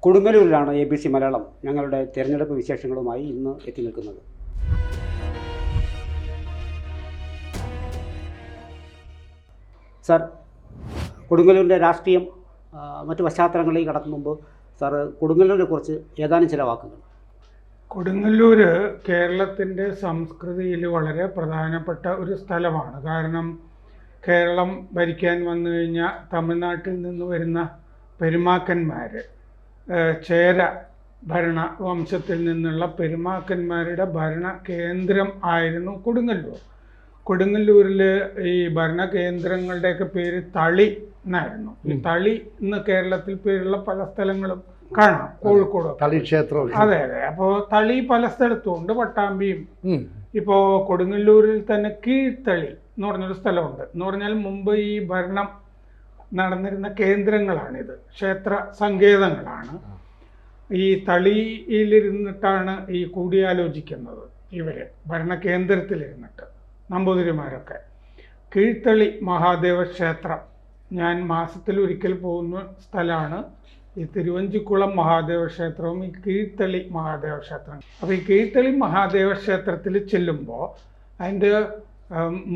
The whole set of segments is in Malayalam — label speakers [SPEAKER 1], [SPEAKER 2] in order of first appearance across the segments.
[SPEAKER 1] കൊടുങ്ങല്ലൂരിലാണ് ABC മലയാളം ഞങ്ങളുടെ തിരഞ്ഞെടുപ്പ് വിശേഷങ്ങളുമായി ഇന്ന് എത്തി നിൽക്കുന്നത്. സാർ, കൊടുങ്ങല്ലൂരിൻ്റെ രാഷ്ട്രീയം മറ്റു പശ്ചാത്തലങ്ങളിലേക്ക് കടക്കും മുമ്പ് സാർ കൊടുങ്ങല്ലൂരിനെ കുറിച്ച് ഏതാനും ചില വാക്കുകൾ.
[SPEAKER 2] കൊടുങ്ങല്ലൂർ കേരളത്തിൻ്റെ സംസ്കൃതിയിൽ വളരെ പ്രധാനപ്പെട്ട ഒരു സ്ഥലമാണ്. കാരണം കേരളം ഭരിക്കാൻ വന്നു കഴിഞ്ഞാൽ തമിഴ്നാട്ടിൽ നിന്ന് വരുന്ന പെരുമാക്കന്മാർ, ചേര ഭരണ വംശത്തിൽ നിന്നുള്ള പെരുമാക്കന്മാരുടെ ഭരണ കേന്ദ്രം ആയിരുന്നു കൊടുങ്ങല്ലൂർ. കൊടുങ്ങല്ലൂരിൽ ഈ ഭരണ കേന്ദ്രങ്ങളുടെയൊക്കെ പേര് തളി എന്നായിരുന്നു. ഈ തളി ഇന്ന് കേരളത്തിൽ പേരുള്ള പല സ്ഥലങ്ങളും കാണാം. കോഴിക്കോട്
[SPEAKER 3] തളി ക്ഷേത്രം.
[SPEAKER 2] അതെ അതെ. അപ്പോൾ തളി പല സ്ഥലത്തും ഉണ്ട്. പട്ടാമ്പിയും. ഇപ്പോൾ കൊടുങ്ങല്ലൂരിൽ തന്നെ കീഴ്ത്തളി എന്ന് പറഞ്ഞൊരു സ്ഥലമുണ്ട്. എന്ന് പറഞ്ഞാൽ മുമ്പ് ഈ ഭരണം നടന്നിരുന്ന കേന്ദ്രങ്ങളാണിത്, ക്ഷേത്ര സങ്കേതങ്ങളാണ്. ഈ തളിയിലിരുന്നിട്ടാണ് ഈ കൂടിയാലോചിക്കുന്നത് ഇവർ, ഭരണകേന്ദ്രത്തിലിരുന്നിട്ട് നമ്പൂതിരിമാരൊക്കെ. കീഴ്ത്തളി മഹാദേവ ക്ഷേത്രം ഞാൻ മാസത്തിൽ ഒരിക്കൽ പോകുന്ന സ്ഥലമാണ്. ഈ തിരുവഞ്ചിക്കുളം മഹാദേവ ക്ഷേത്രവും ഈ കീഴ്ത്തളി മഹാദേവ ക്ഷേത്രം. അപ്പോൾ ഈ കീഴ്ത്തളി മഹാദേവ ക്ഷേത്രത്തിൽ ചെല്ലുമ്പോൾ അതിൻ്റെ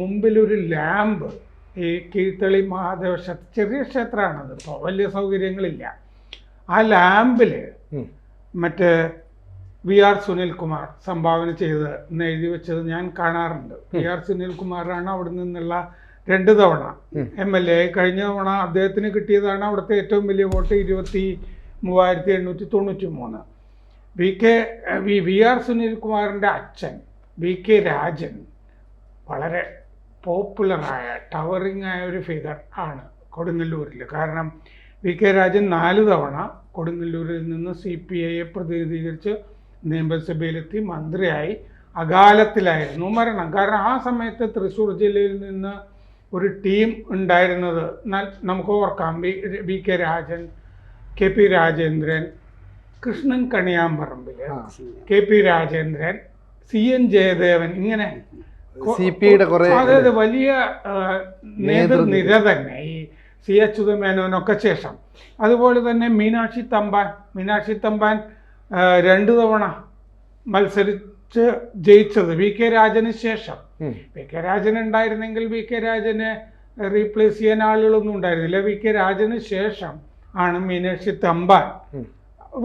[SPEAKER 2] മുമ്പിലൊരു ലാമ്പ്, ഈ കീഴ്ത്തളി മഹാദേവ ക്ഷേത്രം ചെറിയ ക്ഷേത്രമാണത്, ഇപ്പോൾ വലിയ സൗകര്യങ്ങളില്ല. ആ ലാമ്പിൽ മറ്റേ VR സുനിൽകുമാർ സംഭാവന ചെയ്ത് എന്ന് എഴുതി വെച്ചത് ഞാൻ കാണാറുണ്ട്. VR സുനിൽകുമാറാണ് അവിടെ നിന്നുള്ള 2 തവണ MLA. കഴിഞ്ഞ തവണ അദ്ദേഹത്തിന് കിട്ടിയതാണ് അവിടുത്തെ ഏറ്റവും വലിയ വോട്ട്, 23,893. VR സുനിൽകുമാറിൻ്റെ അച്ഛൻ VK രാജൻ വളരെ പോപ്പുലറായ ടവറിങ് ആയ ഒരു ഫിഗർ ആണ് കൊടുങ്ങല്ലൂരിൽ. കാരണം VK രാജൻ 4 തവണ കൊടുങ്ങല്ലൂരിൽ നിന്ന് CPIയെ പ്രതിനിധീകരിച്ച് നിയമസഭയിലെത്തി മന്ത്രിയായി. അകാലത്തിലായിരുന്നു മരണം. കാരണം ആ സമയത്ത് തൃശ്ശൂർ ജില്ലയിൽ നിന്ന് ഒരു ടീം ഉണ്ടായിരുന്നത് നമുക്ക് ഓർക്കാം. VK Rajan, KP Rajendran, Krishnan Kaniyamparambil, KP Rajendran, CN Jayadevan, ഇങ്ങനെ അതായത് വലിയ നേതൃനിര തന്നെ. ഈ C അച്യുതമേനോനൊക്കെ ശേഷം. അതുപോലെ തന്നെ മീനാക്ഷി തമ്പാൻ 2 തവണ മത്സരിച്ച് ജയിച്ചത് VK രാജന് ശേഷം. VK രാജൻ ഉണ്ടായിരുന്നെങ്കിൽ VK രാജനെ റീപ്ലേസ് ചെയ്യാൻ ആളുകളൊന്നും ഉണ്ടായിരുന്നില്ല. VK രാജന് ശേഷം ആണ് മീനാക്ഷി തമ്പാൻ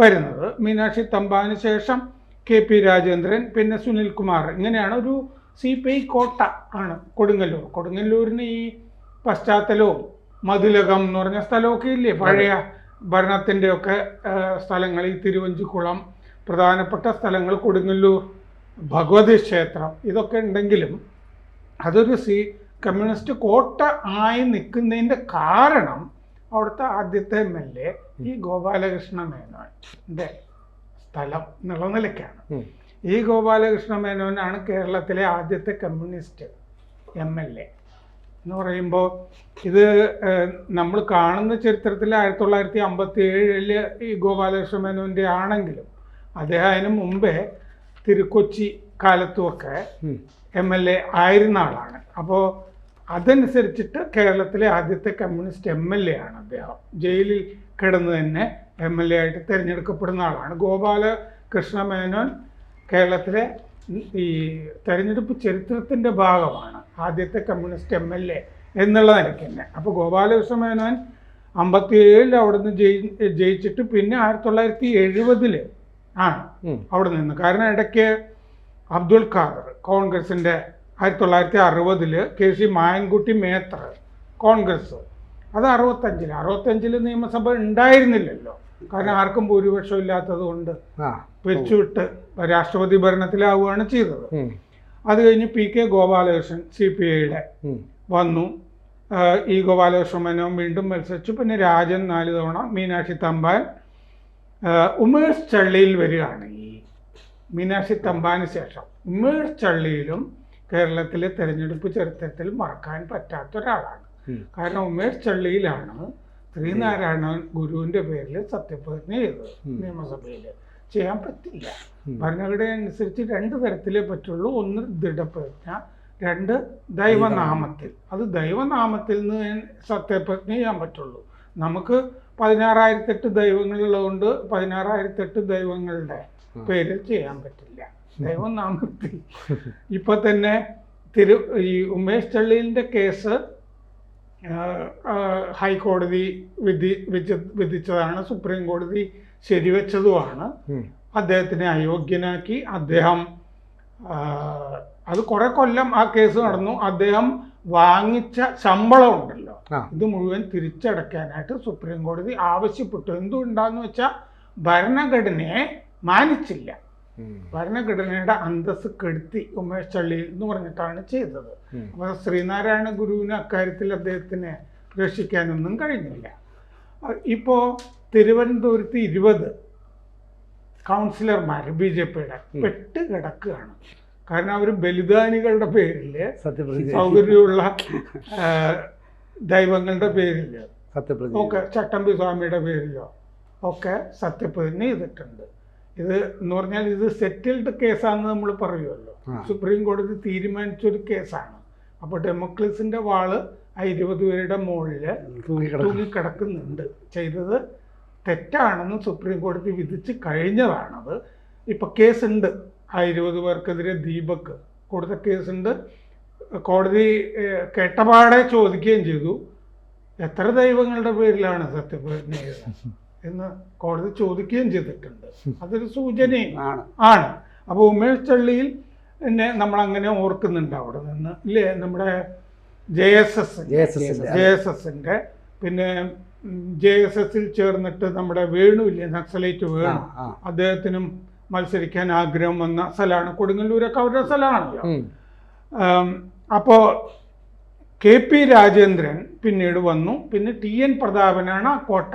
[SPEAKER 2] വരുന്നത്. മീനാക്ഷി തമ്പാന് ശേഷം KP രാജേന്ദ്രൻ, പിന്നെ സുനിൽകുമാർ. ഇങ്ങനെയാണ് ഒരു CPI കോട്ട ആണ് കൊടുങ്ങല്ലൂർ. കൊടുങ്ങല്ലൂരിന് ഈ പശ്ചാത്തലവും മതിലകം എന്ന് പറഞ്ഞ സ്ഥലമൊക്കെ ഇല്ലേ, പഴയ ഭരണത്തിൻ്റെ ഒക്കെ സ്ഥലങ്ങൾ. ഈ തിരുവഞ്ചിക്കുളം പ്രധാനപ്പെട്ട സ്ഥലങ്ങൾ, കൊടുങ്ങല്ലൂർ ഭഗവതി ക്ഷേത്രം, ഇതൊക്കെ ഉണ്ടെങ്കിലും അതൊരു കമ്മ്യൂണിസ്റ്റ് കോട്ട ആയി നിൽക്കുന്നതിൻ്റെ കാരണം അവിടുത്തെ ആദ്യത്തെ MLA ഈ ഗോപാലകൃഷ്ണ മേനോൻ്റെ സ്ഥലം എന്നുള്ള നിലയ്ക്കാണ്. ഈ ഗോപാലകൃഷ്ണ മേനോനാണ് കേരളത്തിലെ ആദ്യത്തെ കമ്മ്യൂണിസ്റ്റ് MLA എന്ന് പറയുമ്പോൾ. ഇത് നമ്മൾ കാണുന്ന ചരിത്രത്തിൽ 1957 ഈ ഗോപാലകൃഷ്ണ മേനോൻ്റെ ആണെങ്കിലും അദ്ദേഹം അതിന് മുമ്പേ തിരുക്കൊച്ചി കാലത്തുമൊക്കെ MLA ആയിരുന്ന ആളാണ്. അപ്പോൾ അതനുസരിച്ചിട്ട് കേരളത്തിലെ ആദ്യത്തെ കമ്മ്യൂണിസ്റ്റ് MLA ആണ് അദ്ദേഹം. ജയിലിൽ കിടന്ന് തന്നെ MLA ആയിട്ട് തിരഞ്ഞെടുക്കപ്പെടുന്ന ആളാണ്. ഗോപാലകൃഷ്ണ മേനോൻ കേരളത്തിലെ ഈ തെരഞ്ഞെടുപ്പ് ചരിത്രത്തിൻ്റെ ഭാഗമാണ്, ആദ്യത്തെ കമ്മ്യൂണിസ്റ്റ് MLA എന്നുള്ള നിലയ്ക്ക് തന്നെ. അപ്പോൾ ഗോപാലകൃഷ്ണ മേനോൻ 57 അവിടെ നിന്ന് ജയിച്ചിട്ട് പിന്നെ 1970 ആണ് അവിടെ നിന്ന്. കാരണം ഇടയ്ക്ക് അബ്ദുൽ ഖാദർ കോൺഗ്രസിൻ്റെ 1960 KC മായൻകുട്ടി മേത്ര കോൺഗ്രസ്, അത് 65 നിയമസഭ ഉണ്ടായിരുന്നില്ലല്ലോ. കാരണം ആർക്കും ഭൂരിപക്ഷം ഇല്ലാത്തത് കൊണ്ട് പിരിച്ചുവിട്ട് രാഷ്ട്രപതി ഭരണത്തിലാവുകയാണ് ചെയ്തത്. അത് കഴിഞ്ഞ് PK ഗോപാലകൃഷ്ണൻ CPIയുടെ വന്നു. ഈ ഗോപാലകൃഷ്ണ മേനോൻ വീണ്ടും മത്സരിച്ചു. പിന്നെ രാജൻ 4 തവണ, മീനാക്ഷി തമ്പാൻ, ഉമേഷ് ചള്ളിയിൽ വരികയാണ്. ഈ മീനാക്ഷി തമ്പാന് ശേഷം ഉമേഷ് ചള്ളിയിലും കേരളത്തിലെ തെരഞ്ഞെടുപ്പ് ചരിത്രത്തിൽ മറക്കാൻ പറ്റാത്തൊരാളാണ്. കാരണം ഉമേഷ് ചള്ളിയിലാണ് ശ്രീനാരായണ ഗുരുവിൻ്റെ പേരിൽ സത്യപ്രതിജ്ഞ ചെയ്തത്. നിയമസഭയിൽ ചെയ്യാൻ പറ്റില്ല. ഭരണഘടന അനുസരിച്ച് 2 തരത്തിലേ പറ്റുള്ളൂ. ഒന്ന് ദൃഢപ്രതിജ്ഞ, 2 ദൈവനാമത്തിൽ. അത് ദൈവനാമത്തിൽ നിന്ന് സത്യപ്രതിജ്ഞ ചെയ്യാൻ പറ്റുള്ളൂ. നമുക്ക് 16,008 ദൈവങ്ങളുള്ളതുകൊണ്ട് 16,008 ദൈവങ്ങളുടെ പേരിൽ ചെയ്യാൻ പറ്റില്ല. ദൈവം നാമത്തിൽ ഇപ്പൊ തന്നെ ഈ ഉമേഷ് ചള്ളിലിന്റെ കേസ് ഹൈക്കോടതി വിധിച്ചതാണ്, സുപ്രീം കോടതി ശരിവെച്ചതുമാണ്. അദ്ദേഹത്തിനെ അയോഗ്യനാക്കി. അദ്ദേഹം അത് കുറെ കൊല്ലം ആ കേസ് നടന്നു. അദ്ദേഹം വാങ്ങിച്ച ശമ്പളം ഉണ്ടല്ലോ, ഇത് മുഴുവൻ തിരിച്ചടയ്ക്കാനായിട്ട് സുപ്രീം കോടതി ആവശ്യപ്പെട്ടു. എന്തുകൊണ്ടാന്ന് വെച്ചാൽ ഭരണഘടനയെ മാനിച്ചില്ല, ഭരണഘടനയുടെ അന്തസ്സ് കെടുത്തി ഉമേഷ് ചള്ളി എന്ന് പറഞ്ഞിട്ടാണ് ചെയ്തത്. അപ്പൊ ശ്രീനാരായണ ഗുരുവിന് അക്കാര്യത്തിൽ അദ്ദേഹത്തിനെ രക്ഷിക്കാനൊന്നും കഴിഞ്ഞില്ല. ഇപ്പോ തിരുവനന്തപുരത്ത് 20 കൗൺസിലർമാർ BJPയുടെ പെട്ട് കിടക്കുകയാണ്. കാരണം അവർ ബലിദാനികളുടെ പേരില്, സൗകര്യമുള്ള ദൈവങ്ങളുടെ പേരില് ഒക്കെ, ചട്ടമ്പി സ്വാമിയുടെ പേരിലോ ഒക്കെ സത്യപ്രതിജ്ഞ ചെയ്തിട്ടുണ്ട്. ഇത് എന്ന് പറഞ്ഞാൽ ഇത് സെറ്റിൽഡ് കേസാണെന്ന് നമ്മൾ പറയുമല്ലോ. സുപ്രീം കോടതി തീരുമാനിച്ചൊരു കേസാണ്. അപ്പോൾ ഡെമോക്രസിന്റെ വാള് ആ 20 പേരുടെ മുകളിൽ തൂങ്ങിക്കിടക്കുന്നുണ്ട്. ചെയ്തത് തെറ്റാണെന്ന് സുപ്രീം കോടതി വിധിച്ച് കഴിഞ്ഞതാണത്. ഇപ്പൊ കേസുണ്ട്, ആ 20 പേർക്കെതിരെ ദീപക് കൊടുത്ത കേസുണ്ട്. കോടതി കേട്ടപാടെ ചോദിക്കുകയും ചെയ്തു, എത്ര ദൈവങ്ങളുടെ പേരിലാണ് സത്യപ്രതിജ്ഞ ചെയ്തത് എന്ന് കോടതി ചോദിക്കുകയും ചെയ്തിട്ടുണ്ട്. അതൊരു സൂചനയും ആണ്. അപ്പോൾ ഉമേഷ് ചള്ളിയിൽ എന്നെ നമ്മളങ്ങനെ ഓർക്കുന്നുണ്ട് അവിടെ നിന്ന്, ഇല്ലേ? നമ്മുടെ JSSന്റെ പിന്നെ JSSൽ ചേർന്നിട്ട് നമ്മുടെ വേണു ഇല്ലേ, നക്സലൈറ്റ് വേണു, അദ്ദേഹത്തിനും മത്സരിക്കാൻ ആഗ്രഹം വന്ന സ്ഥലമാണ് കൊടുങ്ങല്ലൂരൊക്കെ, അവരുടെ സ്ഥലമാണല്ലോ. അപ്പോൾ KP രാജേന്ദ്രൻ പിന്നീട് വന്നു. പിന്നെ TN പ്രതാപനാണ് ആ കോട്ട.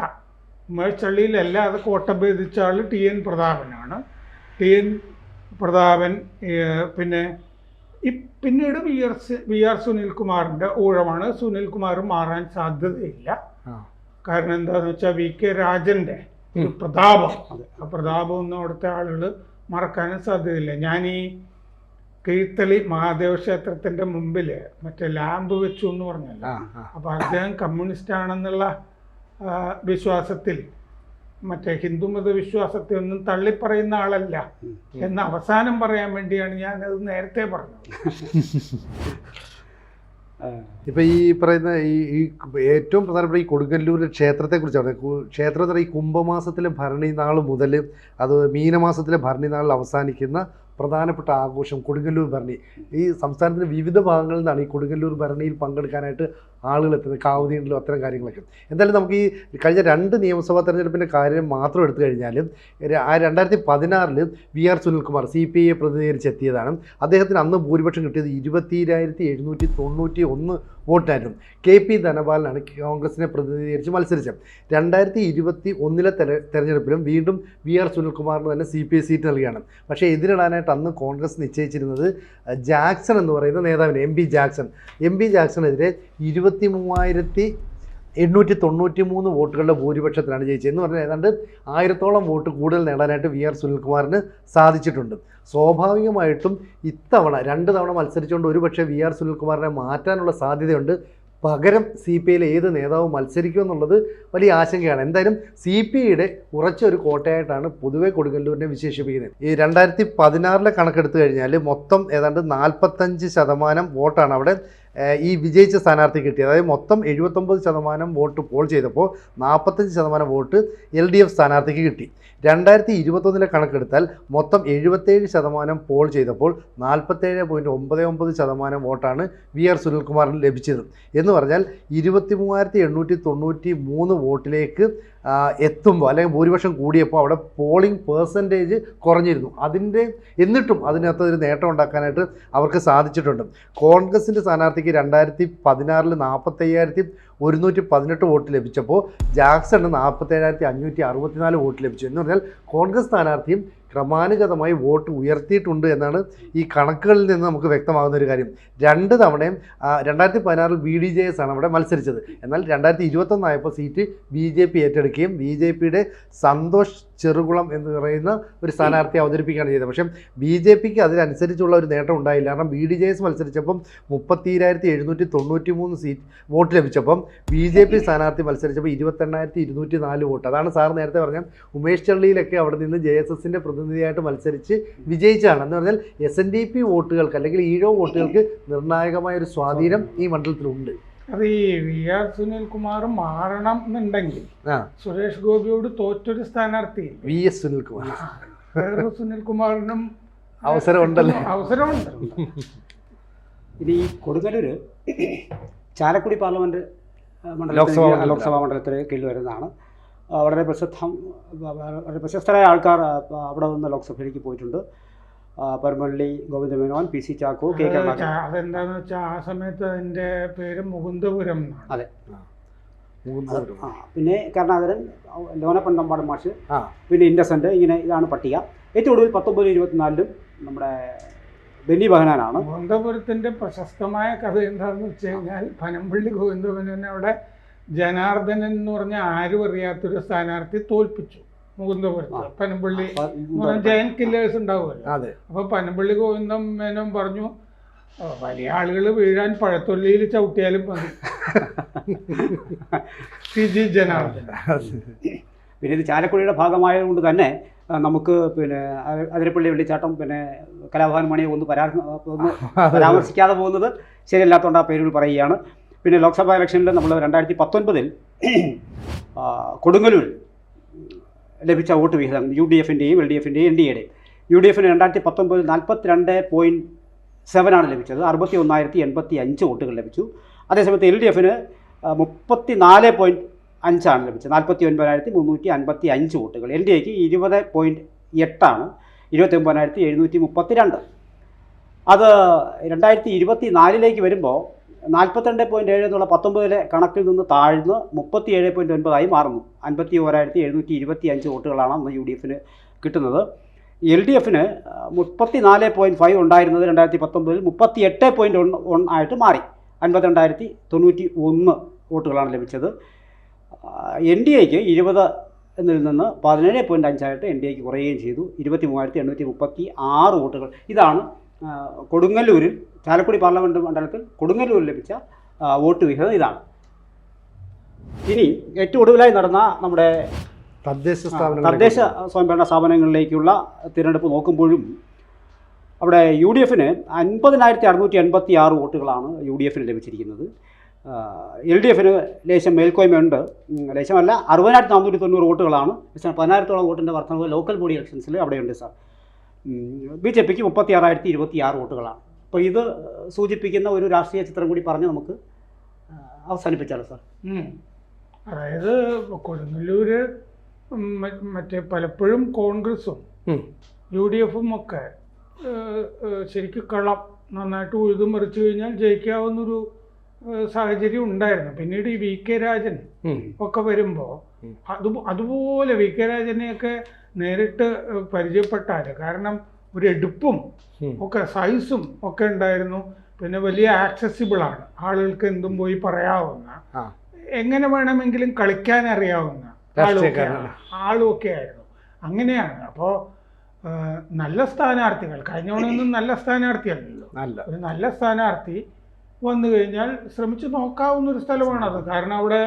[SPEAKER 2] ഉമേഷ് ചള്ളിയിലല്ല, അത് കോട്ട ഭേദിച്ച ആൾ TN പ്രതാപനാണ്. TN പ്രതാപൻ പിന്നെ പിന്നീട് VR സുനിൽകുമാറിൻ്റെ ഊഴമാണ്. സുനിൽകുമാർ മാറാൻ സാധ്യതയില്ല. കാരണം എന്താണെന്ന് വെച്ചാൽ VK രാജൻ്റെ പ്രതാപം, ആ പ്രതാപം ഒന്നും അവിടുത്തെ ആളുകൾ മറക്കാനും സാധ്യതയില്ല. ഞാൻ ഈ കീഴ്ത്തളി മഹാദേവ ക്ഷേത്രത്തിൻ്റെ മുമ്പിൽ മറ്റേ ലാമ്പ് വെച്ചു എന്ന് പറഞ്ഞല്ലോ, അപ്പോൾ അദ്ദേഹം കമ്മ്യൂണിസ്റ്റ് ആണെന്നുള്ള വിശ്വാസത്തിൽ, മറ്റേ ഹിന്ദുമത വിശ്വാസത്തെ ഒന്നും തള്ളിപ്പറയുന്ന ആളല്ല എന്ന് അവസാനം പറയാൻ വേണ്ടിയാണ് ഞാനത് നേരത്തെ പറഞ്ഞത്.
[SPEAKER 3] ഇപ്പം ഈ പറയുന്ന ഈ ഏറ്റവും പ്രധാനപ്പെട്ട ഈ കൊടുങ്ങല്ലൂർ ക്ഷേത്രത്തെക്കുറിച്ചാണ്. ക്ഷേത്രത്തിൽ ഈ കുംഭമാസത്തിലെ ഭരണി നാൾ മുതൽ അത് മീനമാസത്തിലെ ഭരണി നാളിൽ അവസാനിക്കുന്ന പ്രധാനപ്പെട്ട ആഘോഷം കൊടുങ്ങല്ലൂർ ഭരണി. ഈ സംസ്ഥാനത്തിൻ്റെ വിവിധ ഭാഗങ്ങളിൽ നിന്നാണ് ഈ കൊടുങ്ങല്ലൂർ ഭരണിയിൽ പങ്കെടുക്കാനായിട്ട് ആളുകൾ എത്തുന്നത്, കാവുതീണ്ടിലും അത്തരം കാര്യങ്ങളൊക്കെ. എന്തായാലും നമുക്ക് ഈ കഴിഞ്ഞ 2 നിയമസഭാ തെരഞ്ഞെടുപ്പിൻ്റെ കാര്യം മാത്രം എടുത്തു കഴിഞ്ഞാലും 2016 VR സുനിൽകുമാർ CPIയെ പ്രതിനിധീകരിച്ചെത്തിയതാണ്. അദ്ദേഹത്തിന് അന്ന് ഭൂരിപക്ഷം കിട്ടിയത് 20,791 വോട്ടായിരുന്നു. KP ധനപാലനാണ് കോൺഗ്രസിനെ പ്രതിനിധീകരിച്ച് മത്സരിച്ചത്. 2021 തെരഞ്ഞെടുപ്പിലും വീണ്ടും VR സുനിൽകുമാറിന് തന്നെ CPI സീറ്റ് നൽകുകയാണ്. പക്ഷേ എതിരിടാനായിട്ട് അന്ന് കോൺഗ്രസ് നിശ്ചയിച്ചിരുന്നത് ജാക്സൺ എന്ന് പറയുന്ന നേതാവിനെ, MP ജാക്സണെതിരെ 23,893 വോട്ടുകളുടെ ഭൂരിപക്ഷത്തിലാണ് ജയിച്ചത്. എന്ന് പറഞ്ഞാൽ ഏതാണ്ട് 1000ഓളം വോട്ട് കൂടുതൽ നേടാനായിട്ട് VR സുനിൽകുമാറിന് സാധിച്ചിട്ടുണ്ട്. സ്വാഭാവികമായിട്ടും ഇത്തവണ 2 തവണ മത്സരിച്ചുകൊണ്ട് ഒരുപക്ഷെ VR സുനിൽകുമാറിനെ മാറ്റാനുള്ള സാധ്യതയുണ്ട്. പകരം CPIയിലെ ഏത് നേതാവ് മത്സരിക്കുമെന്നുള്ളത് വലിയ ആശങ്കയാണ്. എന്തായാലും CPIയുടെ ഉറച്ചൊരു കോട്ടയായിട്ടാണ് പൊതുവെ കൊടുങ്ങല്ലൂരിനെ വിശേഷിപ്പിക്കുന്നത്. ഈ 2016 കണക്കെടുത്തു കഴിഞ്ഞാൽ മൊത്തം ഏതാണ്ട് 45% വോട്ടാണ് അവിടെ ഈ വിജയിച്ച സ്ഥാനാർത്ഥി കിട്ടിയത്. അതായത് മൊത്തം 79% വോട്ട് പോൾ ചെയ്തപ്പോൾ 45% വോട്ട് LDF സ്ഥാനാർത്ഥിക്ക് കിട്ടി. 2021 കണക്കെടുത്താൽ മൊത്തം 77% പോൾ ചെയ്തപ്പോൾ 47.99% വോട്ടാണ് VR സുനിൽകുമാറിന് ലഭിച്ചത്. എന്ന് പറഞ്ഞാൽ 23,893 വോട്ടിലേക്ക് എത്തുമ്പോൾ, അല്ലെങ്കിൽ ഭൂരിപക്ഷം കൂടിയപ്പോൾ അവിടെ പോളിംഗ് പെർസെൻറ്റേജ് കുറഞ്ഞിരുന്നു. എന്നിട്ടും അതിനകത്ത് ഒരു നേട്ടം ഉണ്ടാക്കാനായിട്ട് അവർക്ക് സാധിച്ചിട്ടുണ്ട്. കോൺഗ്രസിൻ്റെ സ്ഥാനാർത്ഥിക്ക് 2016 45,118 വോട്ട് ലഭിച്ചപ്പോൾ ജാക്സണ് 47,564 വോട്ട് ലഭിച്ചു. എന്ന് പറഞ്ഞാൽ കോൺഗ്രസ് സ്ഥാനാർത്ഥിയും ക്രമാനുഗതമായി വോട്ട് ഉയർത്തിയിട്ടുണ്ട് എന്നാണ് ഈ കണക്കുകളിൽ നിന്ന് നമുക്ക് വ്യക്തമാകുന്ന ഒരു കാര്യം. 2 തവണയും 2016 BDJS ആണ് അവിടെ മത്സരിച്ചത്. എന്നാൽ 2021 ആയപ്പോൾ സീറ്റ് BJP ഏറ്റെടുക്കുകയും BJPയുടെ സന്തോഷ് ചെറുകുളം എന്ന് പറയുന്ന ഒരു സ്ഥാനാർത്ഥി അവതരിപ്പിക്കുകയാണ് ചെയ്തത്. പക്ഷേ BJPക്ക് അതിനനുസരിച്ചുള്ള ഒരു നേട്ടം ഉണ്ടായില്ല. കാരണം BDJS മത്സരിച്ചപ്പം 32,793 സീറ്റ് വോട്ട് ലഭിച്ചപ്പം BJP സ്ഥാനാർത്ഥി മത്സരിച്ചപ്പോൾ 28,204 വോട്ട്. അതാണ് സാർ നേരത്തെ പറഞ്ഞ ഉമേഷ് ചള്ളിയിലൊക്കെ അവിടെ നിന്ന് JSSൻ്റെ പ്രതിനിധിയായിട്ട് മത്സരിച്ച് വിജയിച്ചാണ്. എന്ന് പറഞ്ഞാൽ SNDP വോട്ടുകൾക്ക് അല്ലെങ്കിൽ ഈഴോ വോട്ടുകൾക്ക് നിർണായകമായ ഒരു സ്വാധീനം ഈ മണ്ഡലത്തിലുണ്ട്.
[SPEAKER 2] അത് ഈ VR സുനിൽകുമാർ മാറണം എന്നുണ്ടെങ്കിൽ സുരേഷ് ഗോപിയോട് തോറ്റൊരു സ്ഥാനാർത്ഥി
[SPEAKER 3] VS സുനിൽകുമാർ,
[SPEAKER 2] വേറെ സുനിൽകുമാറിനും
[SPEAKER 3] അവസരമുണ്ടല്ലോ.
[SPEAKER 2] അവസരമുണ്ട്.
[SPEAKER 1] ഇനി ഈ കൊടുങ്ങല്ലൂര് ചാലക്കുടി പാർലമെന്റ് ലോക്സഭാ മണ്ഡലത്തിന് കീഴിൽ വരുന്നതാണ്. വളരെ പ്രശസ്തരായ ആൾക്കാർ അവിടെ നിന്ന് ലോക്സഭയിലേക്ക് പോയിട്ടുണ്ട്. പരമള്ളി ഗോവിന്ദമേനോൻ, PC ചാക്കോ, K കരുണാകരൻ.
[SPEAKER 2] അതെന്താന്ന് വെച്ചാൽ ആ സമയത്ത് അതിന്റെ പേര് മുകുന്ദപുരം.
[SPEAKER 1] അതെ. പിന്നെ കരുണാകരൻ, ലോനപ്പൻ തമ്പാടൻ മാഷ്, പിന്നെ ഇൻഡസെന്റ്, ഇങ്ങനെ ഇതാണ് പട്ടിക. ഏറ്റവും ഒടുവിൽ 1924 നമ്മുടെ ബെന്നി ബഹനാനാണ്.
[SPEAKER 2] മുകുന്ദപുരത്തിന്റെ പ്രശസ്തമായ കഥ എന്താണെന്ന് വെച്ച് കഴിഞ്ഞാൽ പനമ്പള്ളി ഗോവിന്ദമേനോനെ അവിടെ ജനാർദ്ദനൻ എന്ന് പറഞ്ഞ ആരും അറിയാത്തൊരു സ്ഥാനാർത്ഥി തോൽപ്പിച്ചു മുകുന്ദപുരത്ത്. പനമ്പള്ളി ജയൻ കില്ലേഴ്സ് ഉണ്ടാവുമല്ലോ. അപ്പൊ പനമ്പള്ളി ഗോവിന്ദം മേനോൻ പറഞ്ഞു, വലിയ ആളുകൾ വീഴാൻ പഴത്തൊല്ലിയിൽ ചവിട്ടിയാലും മതി. CG ജനാർദ്ദനൻ.
[SPEAKER 1] പിന്നെ ഇത് ചാലക്കുടിയുടെ ഭാഗമായതുകൊണ്ട് തന്നെ നമുക്ക് പിന്നെ അതിരപ്പള്ളി വെള്ളിച്ചാട്ടം, പിന്നെ കലാഭവൻ മണിയെ ഒന്ന് പരാമർശിക്കാതെ പോകുന്നത് ശരിയല്ലാത്തതുകൊണ്ട് ആ പേരുകൾ പറയുകയാണ്. പിന്നെ ലോക്സഭാ ഇലക്ഷനിൽ നമ്മൾ 2019 കൊടുങ്ങല്ലൂർ ലഭിച്ച വോട്ട് വിഹിതം UDFൻ്റെയും LDFൻ്റെയും NDAയുടെയും. UDFന് 2019 42.7 ലഭിച്ചത്. 61,085 വോട്ടുകൾ ലഭിച്ചു. അതേസമയത്ത് LDFന് 34.5 ലഭിച്ചത്. 49,355 വോട്ടുകൾ. NDAക്ക് 20.8 29,732. അത് 2024 വരുമ്പോൾ 42.7 എന്നുള്ള 19 കണക്കിൽ നിന്ന് താഴ്ന്ന് 37.9 മാറുന്നു. 51,725 വോട്ടുകളാണ് അന്ന് UDFന് കിട്ടുന്നത്. LDFന് 34.5 ഉണ്ടായിരുന്നത് 2019 38.1 ആയിട്ട് മാറി. 52,091 വോട്ടുകളാണ് ലഭിച്ചത്. NDAക്ക് 20 എന്നതിൽ നിന്ന് 17.5 ആയിട്ട് NDAക്ക് കുറയുകയും ചെയ്തു. 23,836 വോട്ടുകൾ. ഇതാണ് കൊടുങ്ങല്ലൂരിൽ, ചാലക്കുടി പാർലമെൻറ്റ് മണ്ഡലത്തിൽ കൊടുങ്ങല്ലൂരിൽ ലഭിച്ച വോട്ട് വിഹിതം ഇതാണ്. ഇനി ഏറ്റവും ഒടുവിലായി നടന്ന നമ്മുടെ തദ്ദേശ സ്വയംഭരണ സ്ഥാപനങ്ങളിലേക്കുള്ള തിരഞ്ഞെടുപ്പ് നോക്കുമ്പോഴും അവിടെ UDFന് 50,686 വോട്ടുകളാണ് UDFന് ലഭിച്ചിരിക്കുന്നത്. LDFന് ലേശം മേൽക്കോയ്മയുണ്ട്. ലേശമല്ല, 60,490 വോട്ടുകളാണ്. 10,000-ഓളം വോട്ടിൻ്റെ വർധനവ് ലോക്കൽ ബോഡി ഇലക്ഷൻസിൽ അവിടെയുണ്ട് സാർ. BJPക്ക് 36,026 വോട്ടുകളാണ്. അപ്പോൾ ഇത് സൂചിപ്പിക്കുന്ന ഒരു രാഷ്ട്രീയ ചിത്രം കൂടി പറഞ്ഞ് നമുക്ക് അവസാനിപ്പിച്ചാലോ സാർ?
[SPEAKER 2] അതായത് കൊടുങ്ങല്ലൂര് മറ്റേ പലപ്പോഴും കോൺഗ്രസും UDFും ഒക്കെ ശരിക്കും കളം നന്നായിട്ട് ഉഴുതുമറിച്ചു കഴിഞ്ഞാൽ ജയിക്കാവുന്നൊരു സാഹചര്യം ഉണ്ടായിരുന്നു. പിന്നീട് ഈ VK രാജൻ ഒക്കെ വരുമ്പോൾ അതുപോലെ VK രാജനെയൊക്കെ നേരിട്ട് പരിചയപ്പെട്ടാൽ, കാരണം ഒരു എടുപ്പും ഒക്കെ സൈസും ഒക്കെ ഉണ്ടായിരുന്നു. പിന്നെ വലിയ ആക്സസിബിളാണ്, ആളുകൾക്ക് എന്തും പോയി പറയാവുന്ന, എങ്ങനെ വേണമെങ്കിലും കളിക്കാൻ അറിയാവുന്ന ആളുമൊക്കെ ആയിരുന്നു. അങ്ങനെയാണ്. അപ്പോൾ നല്ല സ്ഥാനാർത്ഥികൾ, കഴിഞ്ഞോണൊന്നും നല്ല സ്ഥാനാർത്ഥിയല്ലല്ലോ, ഒരു നല്ല സ്ഥാനാർത്ഥി വന്നു കഴിഞ്ഞാൽ ശ്രമിച്ചു നോക്കാവുന്നൊരു സ്ഥലമാണത്. കാരണം അവിടെ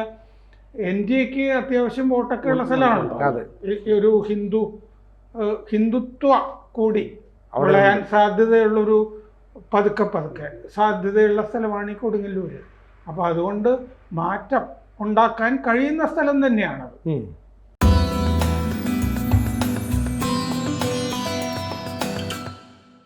[SPEAKER 2] NDAക്ക് അത്യാവശ്യം വോട്ടൊക്കെ ഉള്ള സ്ഥലമാണല്ലോ. ഒരു ഹിന്ദുത്വ കൂടി വിളയാൻ സാധ്യതയുള്ളൊരു പതുക്കെ സാധ്യതയുള്ള സ്ഥലമാണ് ഈ കൊടുങ്ങല്ലൂര്. അപ്പോൾ അതുകൊണ്ട് മാറ്റം ഉണ്ടാക്കാൻ കഴിയുന്ന സ്ഥലം തന്നെയാണത്.